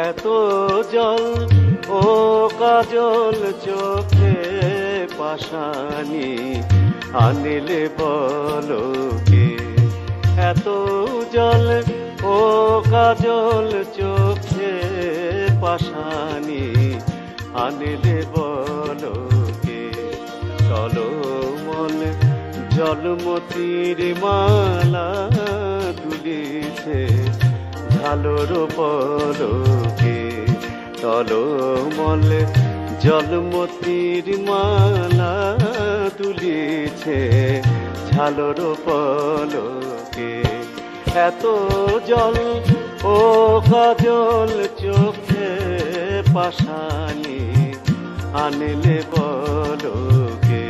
এত জল ও কাজল চোখে পাশানি আনিলে বলো কে। এত জল ও কাজল চোখে পাশানি আনিলে বলো কে। টলমল জলমতির মালা তুলিছে ঝালর পলকে। টলমল জলমতির মালা তুলিছে ঝালর পলকে। এত জল ও কাজল চোখে পাশানি আনলে বলকে।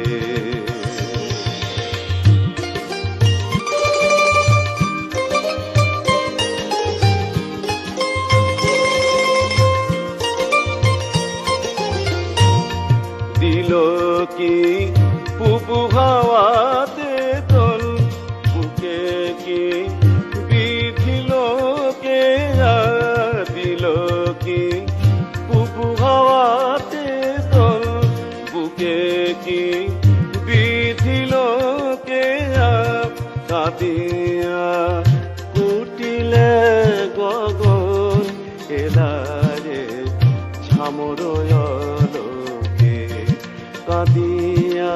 দিল কি পুপু হাওয়াতে দোল, বুকে কি বিধিল কে। দিল কি পুপু হাওয়াতে দোল, বুকে কি বিধিল কে। কাঁদিয়া কুটিলে গগন এলারে ঝামর কাঁদিয়া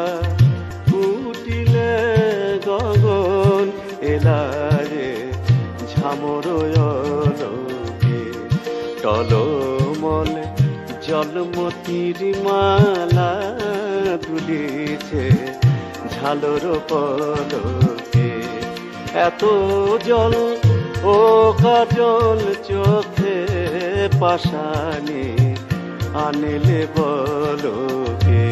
কুটিলে গগন এলারে ঝামর লোকে। টলমল জলমতির মালা তুলিছে ঝালর পলকে। এত জল ও কাজল চোখে পাশানি আনলে বলকে।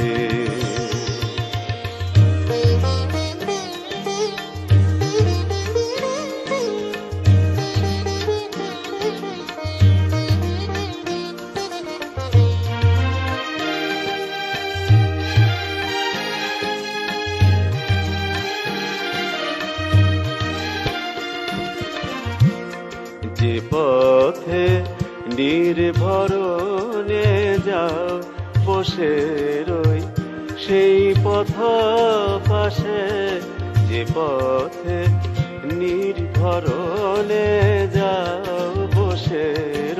যে পথে নির্ভরণে যাও বসে রই সেই পথ পাশে। যে পথে নির্ভরণে যাও বসে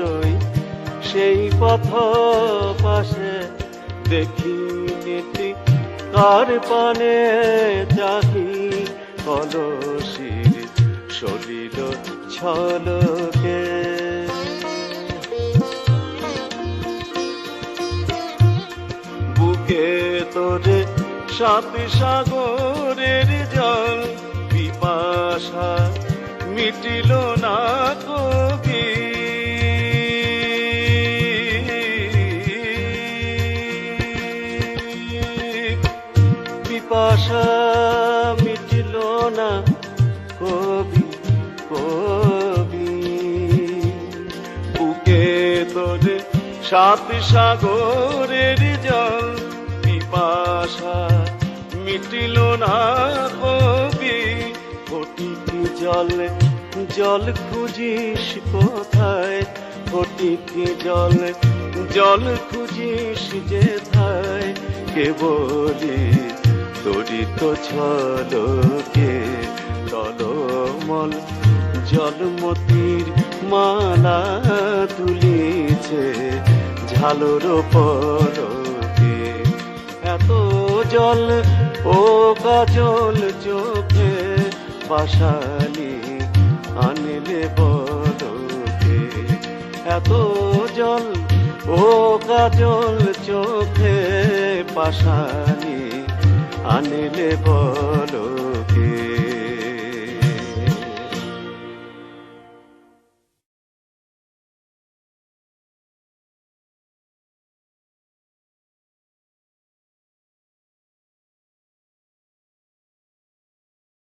রই সেই পথ পাশে। দেখি নীতি কার পানে চাহি কলসির সলিল ছলকে। বুকে তোরে সাত সাগরের জল, পিপাসা মিটিল না কবি। পিপাসা মিটিল না কবি কবি। বুকে তোরে সাত সাগরের জল, পিপাসা মিটিল না কবি। ফটিকি জল জল খুঁজিস কোথায়, ফটিকি জল জল খুঁজিস যেথায়। কেবলি তড়িত ছলকে। টলমল জলমতির মালা তুলিছে ঝালর পলকে। এত জল ও কাজল চোখে পাশানি আনলে বলকে। এত জল ও কাজল চোখে পাশানি আনলে বলকে।